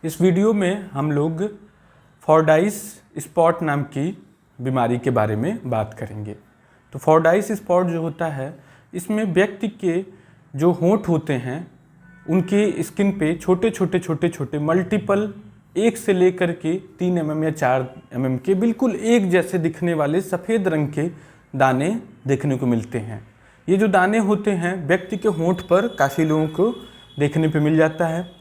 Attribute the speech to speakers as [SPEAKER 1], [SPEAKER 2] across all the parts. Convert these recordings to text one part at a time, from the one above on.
[SPEAKER 1] इस वीडियो में हम लोग फॉरडाइस स्पॉट नाम की बीमारी के बारे में बात करेंगे। तो फॉरडाइस स्पॉट जो होता है, इसमें व्यक्ति के जो होंठ होते हैं उनके स्किन पे छोटे छोटे मल्टीपल 1 से लेकर के 3 mm या 4 mm के बिल्कुल एक जैसे दिखने वाले सफ़ेद रंग के दाने देखने को मिलते हैं। ये जो दाने होते हैं व्यक्ति के होंठ पर काफ़ी लोगों को देखने पे मिल जाता है।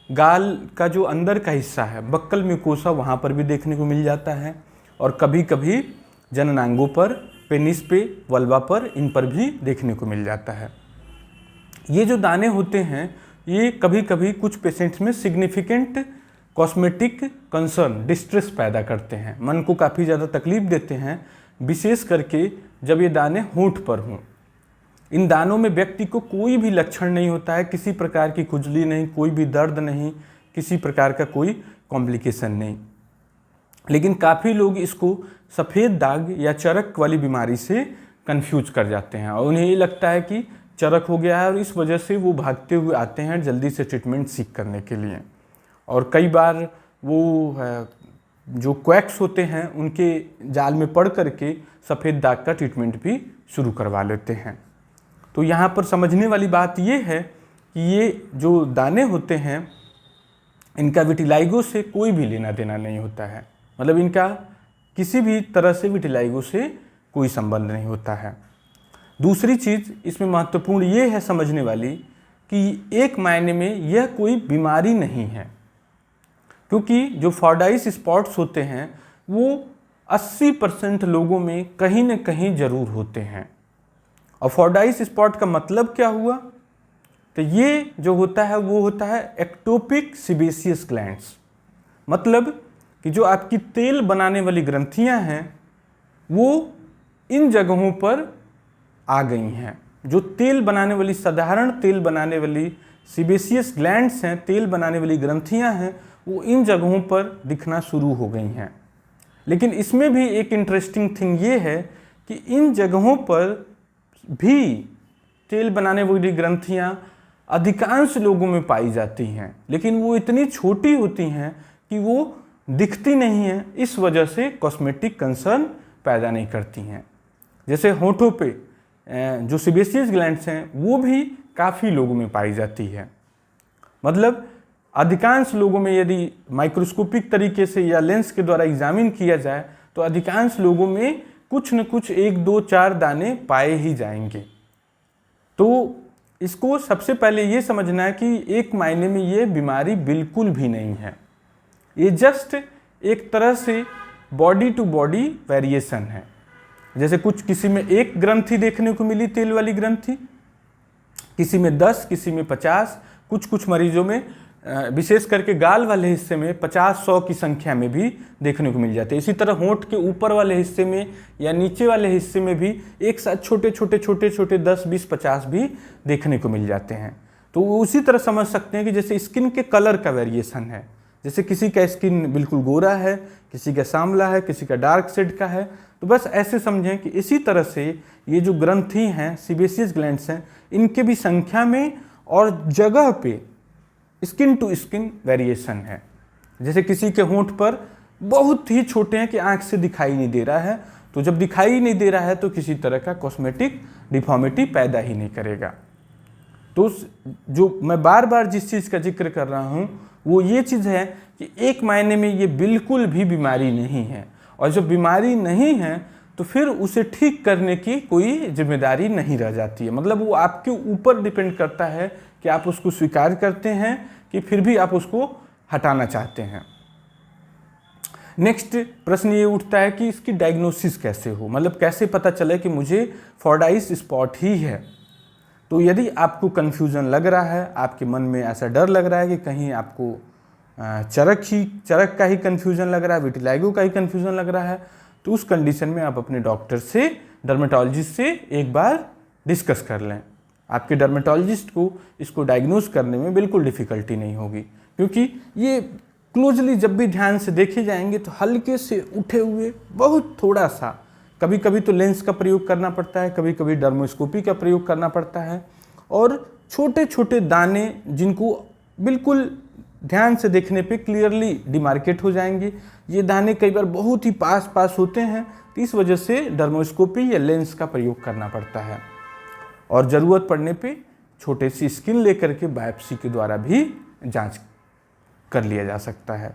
[SPEAKER 1] गाल का जो अंदर का हिस्सा है, बक्कल म्यूकोसा, वहाँ पर भी देखने को मिल जाता है। और कभी कभी जननांगों पर, पेनिस पे, वल्वा पर, इन पर भी देखने को मिल जाता है। ये जो दाने होते हैं ये कभी कभी कुछ पेशेंट्स में सिग्निफिकेंट कॉस्मेटिक कंसर्न, डिस्ट्रेस पैदा करते हैं, मन को काफ़ी ज़्यादा तकलीफ देते हैं, विशेष करके जब ये दाने होंठ पर हों। इन दानों में व्यक्ति को कोई भी लक्षण नहीं होता है, किसी प्रकार की खुजली नहीं, कोई भी दर्द नहीं, किसी प्रकार का कोई कॉम्प्लिकेशन नहीं। लेकिन काफ़ी लोग इसको सफ़ेद दाग या चरक वाली बीमारी से कंफ्यूज कर जाते हैं और उन्हें ये लगता है कि चरक हो गया है और इस वजह से वो भागते हुए आते हैं जल्दी से ट्रीटमेंट सीख करने के लिए। और कई बार वो जो क्वैक्स होते हैं उनके जाल में पड़ करके सफ़ेद दाग का ट्रीटमेंट भी शुरू करवा लेते हैं। तो यहाँ पर समझने वाली बात ये है कि ये जो दाने होते हैं इनका विटिलाइगो से कोई भी लेना देना नहीं होता है, मतलब इनका किसी भी तरह से विटिलाइगो से कोई संबंध नहीं होता है। दूसरी चीज़ इसमें महत्वपूर्ण ये है समझने वाली कि एक मायने में यह कोई बीमारी नहीं है, क्योंकि जो फॉरडाइस स्पॉट्स होते हैं वो 80% लोगों में कहीं न कहीं ज़रूर होते हैं। और फॉरडाइस स्पॉट का मतलब क्या हुआ? तो ये जो होता है वो होता है एक्टोपिक सीबेसियस ग्लैंड्स, मतलब कि जो आपकी तेल बनाने वाली ग्रंथियां हैं वो इन जगहों पर आ गई हैं। जो तेल बनाने वाली, साधारण तेल बनाने वाली सीबेसियस ग्लैंड्स हैं, तेल बनाने वाली ग्रंथियां हैं, वो इन जगहों पर दिखना शुरू हो गई हैं। लेकिन इसमें भी एक इंटरेस्टिंग थिंग ये है कि इन जगहों पर भी तेल बनाने वाली ग्रंथियां अधिकांश लोगों में पाई जाती हैं, लेकिन वो इतनी छोटी होती हैं कि वो दिखती नहीं हैं, इस वजह से कॉस्मेटिक कंसर्न पैदा नहीं करती हैं। जैसे होंठों पे जो सीबेसियस ग्लैंड्स हैं वो भी काफ़ी लोगों में पाई जाती है। मतलब अधिकांश लोगों में यदि माइक्रोस्कोपिक तरीके से या लेंस के द्वारा एग्जामिन किया जाए तो अधिकांश लोगों में कुछ न कुछ 1, 2, 4 दाने पाए ही जाएंगे। तो इसको सबसे पहले ये समझना है कि एक मायने में ये बीमारी बिल्कुल भी नहीं है, ये जस्ट एक तरह से बॉडी टू बॉडी वेरिएशन है। जैसे किसी में 1 ग्रंथि देखने को मिली, तेल वाली ग्रंथि, किसी में 10, किसी में 50, कुछ मरीजों में विशेष करके गाल वाले हिस्से में 50-100 की संख्या में भी देखने को मिल जाते हैं। इसी तरह होंठ के ऊपर वाले हिस्से में या नीचे वाले हिस्से में भी एक साथ छोटे छोटे 10, 20, 50 भी देखने को मिल जाते हैं। तो उसी तरह समझ सकते हैं कि जैसे स्किन के कलर का वेरिएशन है, जैसे किसी का स्किन बिल्कुल गोरा है, किसी का सांवला है, किसी का डार्क शेड का है, तो बस ऐसे समझें कि इसी तरह से ये जो ग्रंथि हैं, सीबेसियस ग्लैंड्स हैं, इनके भी संख्या में और जगह पे स्किन टू स्किन वेरिएशन है। जैसे किसी के होंठ पर बहुत ही छोटे हैं कि आंख से दिखाई नहीं दे रहा है, तो जब दिखाई नहीं दे रहा है तो किसी तरह का कॉस्मेटिक डिफॉर्मिटी पैदा ही नहीं करेगा। तो जो मैं बार बार जिस चीज़ का जिक्र कर रहा हूँ वो ये चीज़ है कि एक मायने में ये बिल्कुल भी बीमारी नहीं है, और जब बीमारी नहीं है तो फिर उसे ठीक करने की कोई जिम्मेदारी नहीं रह जाती है। मतलब वो आपके ऊपर डिपेंड करता है कि आप उसको स्वीकार करते हैं कि फिर भी आप उसको हटाना चाहते हैं। नेक्स्ट प्रश्न ये उठता है कि इसकी डायग्नोसिस कैसे हो, मतलब कैसे पता चले कि मुझे फॉरडाइस स्पॉट ही है। तो यदि आपको कन्फ्यूज़न लग रहा है, आपके मन में ऐसा डर लग रहा है कि कहीं आपको चरक का ही कन्फ्यूज़न लग रहा है, विटिलाइगो का ही कन्फ्यूज़न लग रहा है, तो उस कंडीशन में आप अपने डॉक्टर से, डर्मेटोलॉजिस्ट से एक बार डिस्कस कर लें। आपके डर्मेटोलॉजिस्ट को इसको डायग्नोज करने में बिल्कुल डिफ़िकल्टी नहीं होगी, क्योंकि ये क्लोजली जब भी ध्यान से देखे जाएंगे तो हल्के से उठे हुए, बहुत थोड़ा सा, कभी कभी तो लेंस का प्रयोग करना पड़ता है, कभी कभी डर्मोस्कोपी का प्रयोग करना पड़ता है, और छोटे छोटे दाने जिनको बिल्कुल ध्यान से देखने पे क्लियरली डिमार्केट हो जाएंगे। ये दाने कई बार बहुत ही पास पास होते हैं, तो इस वजह से डर्मोस्कोपी या लेंस का प्रयोग करना पड़ता है, और ज़रूरत पड़ने पे छोटे सी स्किन लेकर के बायोप्सी के द्वारा भी जांच कर लिया जा सकता है।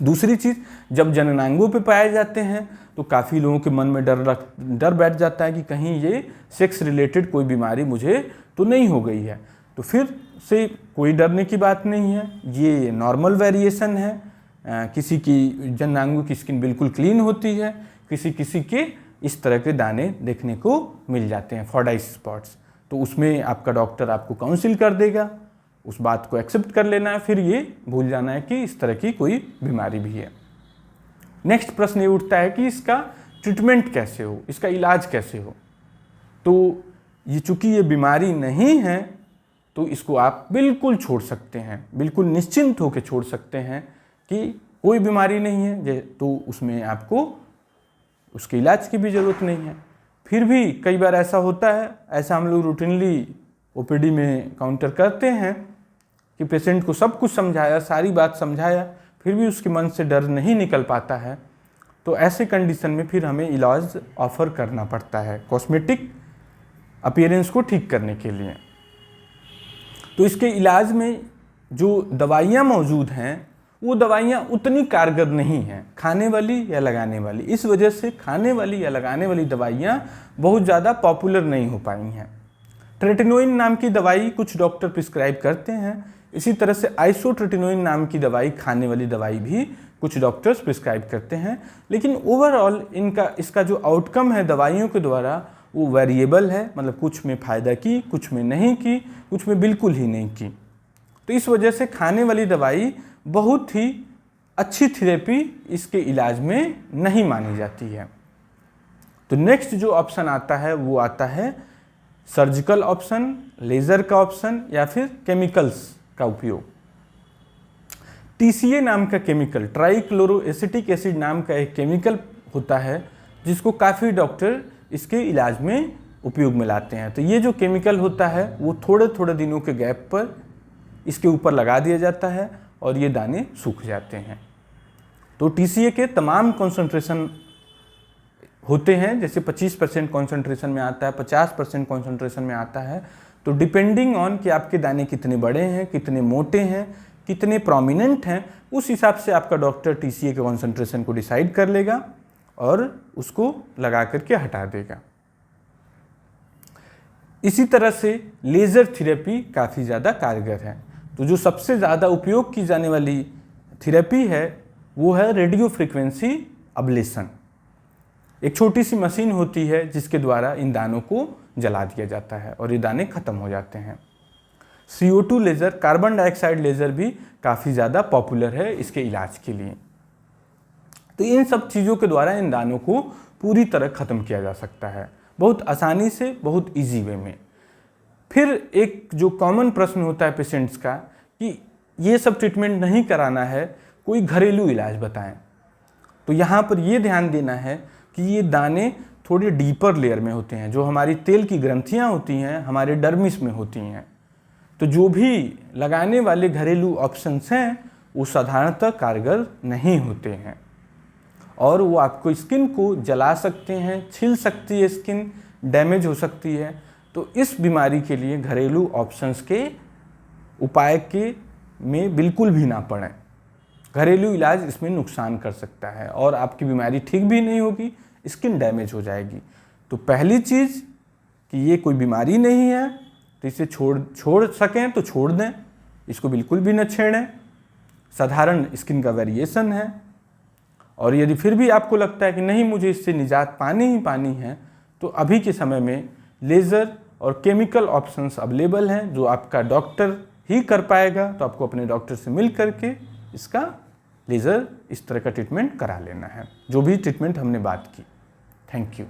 [SPEAKER 1] दूसरी चीज़, जब जननांगों पे पाए जाते हैं तो काफ़ी लोगों के मन में डर बैठ जाता है कि कहीं ये सेक्स रिलेटेड कोई बीमारी मुझे तो नहीं हो गई है। तो फिर से कोई डरने की बात नहीं है, ये नॉर्मल वेरिएशन है। किसी की जननांगों की स्किन बिल्कुल क्लीन होती है, किसी किसी के इस तरह के दाने देखने को मिल जाते हैं, फॉर्डाइस स्पॉट्स। तो उसमें आपका डॉक्टर आपको काउंसिल कर देगा, उस बात को एक्सेप्ट कर लेना है, फिर ये भूल जाना है कि इस तरह की कोई बीमारी भी है। नेक्स्ट प्रश्न ये उठता है कि इसका ट्रीटमेंट कैसे हो, इसका इलाज कैसे हो। तो ये चूँकि ये बीमारी नहीं है तो इसको आप बिल्कुल छोड़ सकते हैं, बिल्कुल निश्चिंत होकर छोड़ सकते हैं कि कोई बीमारी नहीं है, तो उसमें आपको उसके इलाज की भी ज़रूरत नहीं है। फिर भी कई बार ऐसा होता है, ऐसा हम लोग रूटीनली ओपीडी में काउंटर करते हैं कि पेशेंट को सब कुछ समझाया, सारी बात समझाया, फिर भी उसके मन से डर नहीं निकल पाता है। तो ऐसे कंडीशन में फिर हमें इलाज ऑफर करना पड़ता है कॉस्मेटिक अपीयरेंस को ठीक करने के लिए। तो इसके इलाज में जो दवाइयाँ मौजूद हैं वो दवाइयाँ उतनी कारगर नहीं हैं, खाने वाली या लगाने वाली। इस वजह से खाने वाली या लगाने वाली दवाइयाँ बहुत ज़्यादा पॉपुलर नहीं हो पाई हैं। ट्रेटिनोइन नाम की दवाई कुछ डॉक्टर प्रिस्क्राइब करते हैं, इसी तरह से आइसोट्रेटिनोइन नाम की दवाई, खाने वाली दवाई भी कुछ डॉक्टर्स प्रिस्क्राइब करते हैं। लेकिन ओवरऑल इसका जो आउटकम है दवाइयों के द्वारा वो वेरिएबल है, मतलब कुछ में फ़ायदा की, कुछ में नहीं की, कुछ में बिल्कुल ही नहीं की। तो इस वजह से खाने वाली दवाई बहुत ही अच्छी थेरेपी इसके इलाज में नहीं मानी जाती है। तो नेक्स्ट जो ऑप्शन आता है वो आता है सर्जिकल ऑप्शन, लेज़र का ऑप्शन, या फिर केमिकल्स का उपयोग। TCA नाम का केमिकल, ट्राइक्लोरोएसिटिक एसिड नाम का एक केमिकल होता है जिसको काफ़ी डॉक्टर इसके इलाज में उपयोग में लाते हैं। तो ये जो केमिकल होता है वो थोड़े थोड़े दिनों के गैप पर इसके ऊपर लगा दिया जाता है और ये दाने सूख जाते हैं। तो TCA के तमाम कॉन्सेंट्रेशन होते हैं, जैसे 25% कॉन्सेंट्रेशन में आता है, 50% कॉन्सेंट्रेशन में आता है। तो डिपेंडिंग ऑन कि आपके दाने कितने बड़े हैं, कितने मोटे हैं, कितने प्रोमिनेंट हैं, उस हिसाब से आपका डॉक्टर TCA के कॉन्सेंट्रेशन को डिसाइड कर लेगा और उसको लगा करके हटा देगा। इसी तरह से लेज़र थेरेपी काफ़ी ज़्यादा कारगर है। तो जो सबसे ज़्यादा उपयोग की जाने वाली थेरेपी है वो है रेडियो फ्रीक्वेंसी अब्लेशन। एक छोटी सी मशीन होती है जिसके द्वारा इन दानों को जला दिया जाता है और ये दाने खत्म हो जाते हैं। CO2 laser, carbon dioxide laser भी काफ़ी ज़्यादा पॉपुलर है इसके इलाज के लिए। तो इन सब चीज़ों के द्वारा इन दानों को पूरी तरह ख़त्म किया जा सकता है, बहुत आसानी से, बहुत ईजी वे में। फिर एक जो कॉमन प्रश्न होता है पेशेंट्स का कि ये सब ट्रीटमेंट नहीं कराना है, कोई घरेलू इलाज बताएं। तो यहाँ पर ये ध्यान देना है कि ये दाने थोड़े डीपर लेयर में होते हैं, जो हमारी तेल की ग्रंथियाँ होती हैं हमारे डर्मिस में होती हैं। तो जो भी लगाने वाले घरेलू ऑप्शंस हैं वो साधारणतः कारगर नहीं होते हैं और वो आपको स्किन को जला सकते हैं, छिल सकती है स्किन, डैमेज हो सकती है। तो इस बीमारी के लिए घरेलू ऑप्शंस के उपाय के में बिल्कुल भी ना पड़ें। घरेलू इलाज इसमें नुकसान कर सकता है और आपकी बीमारी ठीक भी नहीं होगी, स्किन डैमेज हो जाएगी। तो पहली चीज़ कि ये कोई बीमारी नहीं है, तो इसे छोड़ सकें तो छोड़ दें, इसको बिल्कुल भी न छेड़ें। साधारण स्किन का वेरिएशन है और यदि फिर भी आपको लगता है कि नहीं मुझे इससे निजात पानी ही पानी है, तो अभी के समय में लेज़र और केमिकल ऑप्शंस अवेलेबल हैं जो आपका डॉक्टर ही कर पाएगा। तो आपको अपने डॉक्टर से मिल करके इसका लेज़र इस तरह का ट्रीटमेंट करा लेना है, जो भी ट्रीटमेंट हमने बात की। Thank you.